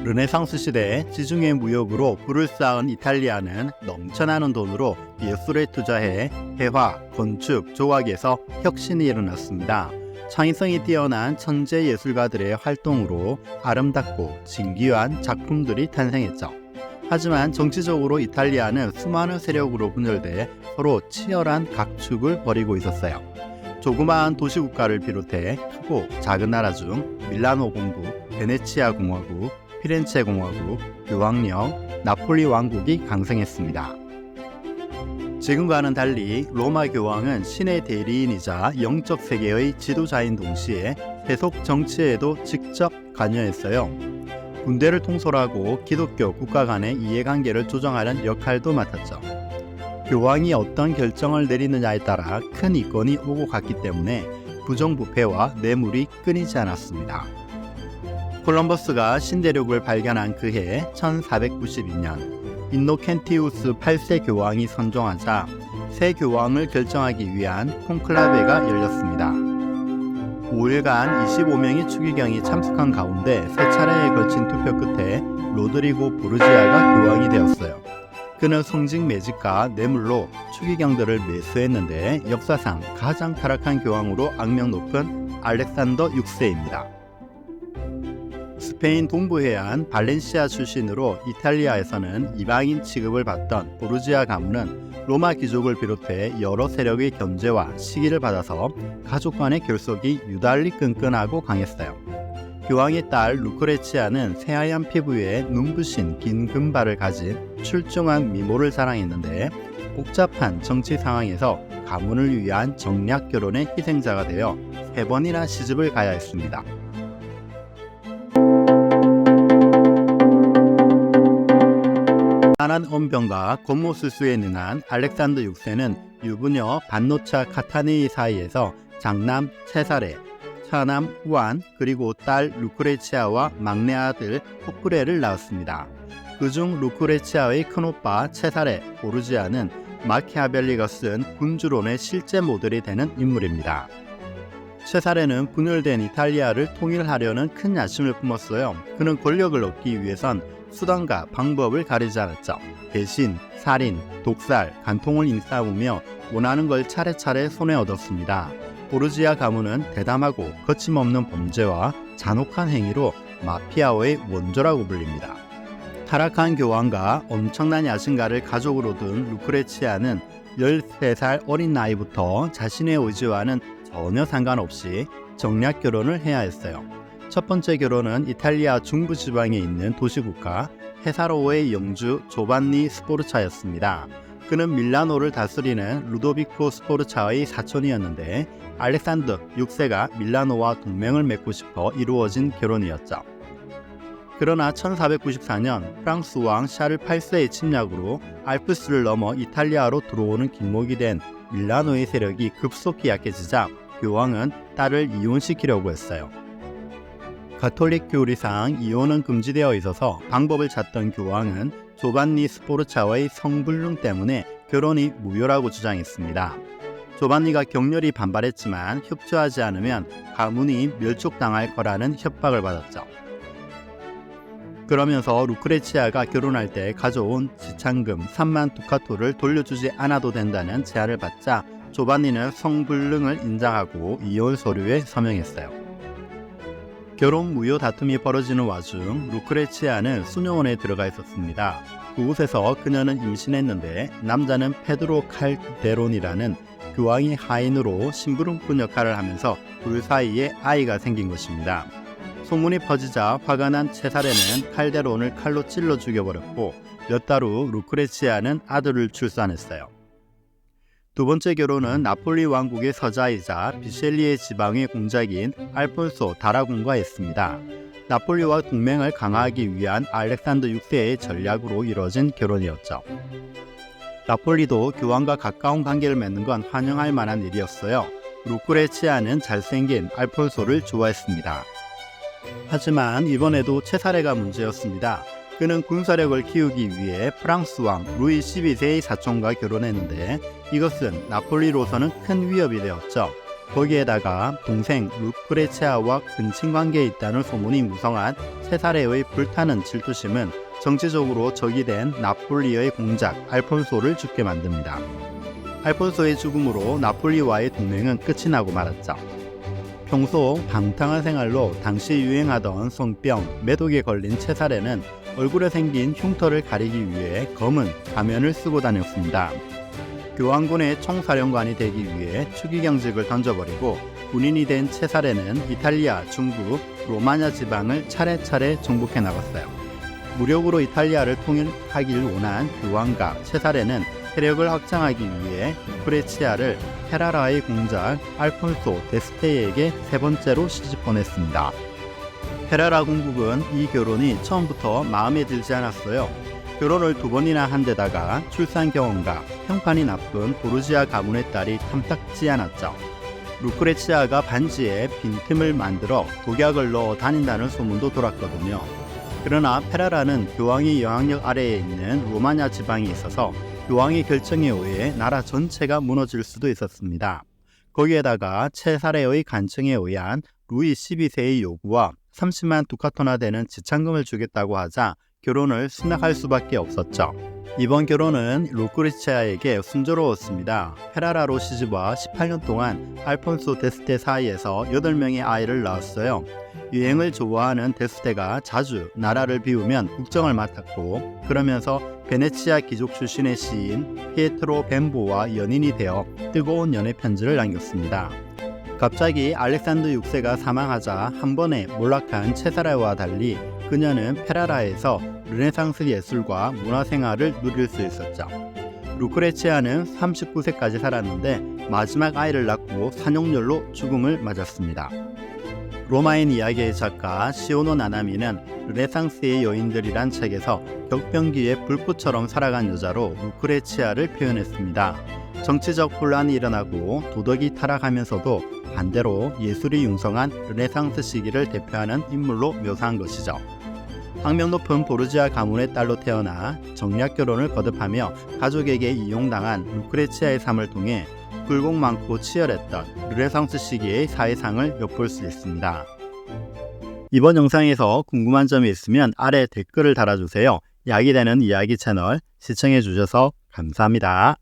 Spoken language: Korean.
르네상스 시대 지중해 무역으로 부를 쌓은 이탈리아는 넘쳐나는 돈으로 예술에 투자해 회화, 건축, 조각에서 혁신이 일어났습니다. 창의성이 뛰어난 천재 예술가들의 활동으로 아름답고 진귀한 작품들이 탄생했죠. 하지만 정치적으로 이탈리아는 수많은 세력으로 분열돼 서로 치열한 각축을 벌이고 있었어요. 조그마한 도시국가를 비롯해 크고 작은 나라 중 밀라노 공국, 베네치아 공화국, 피렌체 공화국, 교황령, 나폴리 왕국이 강성했습니다. 지금과는 달리 로마 교황은 신의 대리인이자 영적 세계의 지도자인 동시에 세속 정치에도 직접 관여했어요. 군대를 통솔하고 기독교 국가 간의 이해관계를 조정하는 역할도 맡았죠. 교황이 어떤 결정을 내리느냐에 따라 큰 이권이 오고 갔기 때문에 부정부패와 뇌물이 끊이지 않았습니다. 콜럼버스가 신대륙을 발견한 그해 1492년 인노켄티우스 8세 교황이 선종하자 새 교황을 결정하기 위한 콘클라베가 열렸습니다. 5일간 25명의 추기경이 참석한 가운데 세 차례에 걸친 투표 끝에 로드리고 보르지아가 교황이 되었어요. 그는 성직 매직과 뇌물로 추기경들을 매수했는데 역사상 가장 타락한 교황으로 악명 높은 알렉산더 6세입니다. 스페인 동부 해안 발렌시아 출신으로 이탈리아에서는 이방인 취급을 받던 보르지아 가문은 로마 귀족을 비롯해 여러 세력의 견제와 시기를 받아서 가족 간의 결속이 유달리 끈끈하고 강했어요. 교황의 딸 루크레치아는 새하얀 피부에 눈부신 긴 금발을 가진 출중한 미모를 자랑했는데 복잡한 정치 상황에서 가문을 위한 정략 결혼의 희생자가 되어 3번이나 시집을 가야 했습니다. 가난한 언병과 곤모술수에 능한 알렉산더 6세는 유부녀 반노차 카타니 사이에서 장남 체사레, 차남 후안, 그리고 딸 루크레치아와 막내 아들 포프레를 낳았습니다. 그중 루크레치아의 큰오빠 체사레 보르지아는 마키아벨리가 쓴 군주론의 실제 모델이 되는 인물입니다. 체사레는 분열된 이탈리아를 통일하려는 큰 야심을 품었어요. 그는 권력을 얻기 위해선 수단과 방법을 가리지 않았죠. 대신 살인, 독살, 간통을 일삼으며 원하는 걸 차례차례 손에 얻었습니다. 보르지아 가문은 대담하고 거침없는 범죄와 잔혹한 행위로 마피아의 원조라고 불립니다. 타락한 교황과 엄청난 야심가를 가족으로 둔 루크레치아는 13살 어린 나이부터 자신의 의지와는 전혀 상관없이 정략 결혼을 해야 했어요. 첫 번째 결혼은 이탈리아 중부지방에 있는 도시국가 페사로의 영주 조반니 스포르차였습니다. 그는 밀라노를 다스리는 루도비코 스포르차의 사촌이었는데 알렉산더 6세가 밀라노와 동맹을 맺고 싶어 이루어진 결혼이었죠. 그러나 1494년 프랑스 왕 샤를 8세의 침략으로 알프스를 넘어 이탈리아로 들어오는 길목이 된 밀라노의 세력이 급속히 약해지자 교황은 딸을 이혼시키려고 했어요. 가톨릭 교리상 이혼은 금지되어 있어서 방법을 찾던 교황은 조반니 스포르차와의 성불능 때문에 결혼이 무효라고 주장했습니다. 조반니가 격렬히 반발했지만 협조하지 않으면 가문이 멸족당할 거라는 협박을 받았죠. 그러면서 루크레치아가 결혼할 때 가져온 지참금 3만 두카토를 돌려주지 않아도 된다는 제안을 받자 조반니는 성불능을 인정하고 이혼 서류에 서명했어요. 결혼 무효 다툼이 벌어지는 와중 루크레치아는 수녀원에 들어가 있었습니다. 그곳에서 그녀는 임신했는데 남자는 페드로 칼데론이라는 교황의 하인으로 심부름꾼 역할을 하면서 둘 사이에 아이가 생긴 것입니다. 소문이 퍼지자 화가 난 체사레는 칼데론을 칼로 찔러 죽여버렸고 몇 달 후 루크레치아는 아들을 출산했어요. 두 번째 결혼은 나폴리 왕국의 서자이자 비셀리에 지방의 공작인 알폰소 다라군과 했습니다. 나폴리와 동맹을 강화하기 위한 알렉산더 6세의 전략으로 이뤄진 결혼이었죠. 나폴리도 교황과 가까운 관계를 맺는 건 환영할 만한 일이었어요. 루크레치아는 잘생긴 알폰소를 좋아했습니다. 하지만 이번에도 체사레가 문제였습니다. 그는 군사력을 키우기 위해 프랑스 왕 루이 12세의 사촌과 결혼했는데 이것은 나폴리로서는 큰 위협이 되었죠. 거기에다가 동생 루크레치아와 근친 관계에 있다는 소문이 무성한 체사레의 불타는 질투심은 정치적으로 적이 된 나폴리의 공작 알폰소를 죽게 만듭니다. 알폰소의 죽음으로 나폴리와의 동맹은 끝이 나고 말았죠. 평소 방탕한 생활로 당시 유행하던 성병, 매독에 걸린 체사레는 얼굴에 생긴 흉터를 가리기 위해 검은 가면을 쓰고 다녔습니다. 교황군의 총사령관이 되기 위해 추기경직을 던져버리고 군인이 된 체사레는 이탈리아, 중부, 로마냐 지방을 차례차례 정복해 나갔어요. 무력으로 이탈리아를 통일하길 원한 교황과 체사레는 세력을 확장하기 위해 루크레치아를 페라라의 공작 알폰소 데스테에게 세 번째로 시집 보냈습니다. 페라라 공국은 이 결혼이 처음부터 마음에 들지 않았어요. 결혼을 2번이나 한 데다가 출산 경험과 평판이 나쁜 보르지아 가문의 딸이 탐탁지 않았죠. 루크레치아가 반지에 빈틈을 만들어 독약을 넣어 다닌다는 소문도 돌았거든요. 그러나 페라라는 교황의 영향력 아래에 있는 로마냐 지방이 있어서 교황의 결정에 의해 나라 전체가 무너질 수도 있었습니다. 거기에다가 체사레의 간청에 의한 루이 12세의 요구와 30만 두카토나 되는 지참금을 주겠다고 하자 결혼을 수락할 수밖에 없었죠. 이번 결혼은 루크레치아에게 순조로웠습니다. 페라라로 시집와 18년 동안 알폰소 데스테 사이에서 8명의 아이를 낳았어요. 유행을 좋아하는 데스테가 자주 나라를 비우면 국정을 맡았고, 그러면서 베네치아 귀족 출신의 시인 피에트로 벤보와 연인이 되어 뜨거운 연애 편지를 남겼습니다. 갑자기 알렉산더 6세가 사망하자 한 번에 몰락한 체사레와 달리 그녀는 페라라에서 르네상스 예술과 문화생활을 누릴 수 있었죠. 루크레치아는 39세까지 살았는데 마지막 아이를 낳고 산용열로 죽음을 맞았습니다. 로마인 이야기의 작가 시오노 나나미는 르네상스의 여인들이란 책에서 격변기에 불꽃처럼 살아간 여자로 루크레치아를 표현했습니다. 정치적 혼란이 일어나고 도덕이 타락하면서도 반대로 예술이 융성한 르네상스 시기를 대표하는 인물로 묘사한 것이죠. 학력 높은 보르지아 가문의 딸로 태어나 정략 결혼을 거듭하며 가족에게 이용당한 루크레치아의 삶을 통해 굴곡 많고 치열했던 르네상스 시기의 사회상을 엿볼 수 있습니다. 이번 영상에서 궁금한 점이 있으면 아래 댓글을 달아주세요. 약이 되는 이야기 채널 시청해주셔서 감사합니다.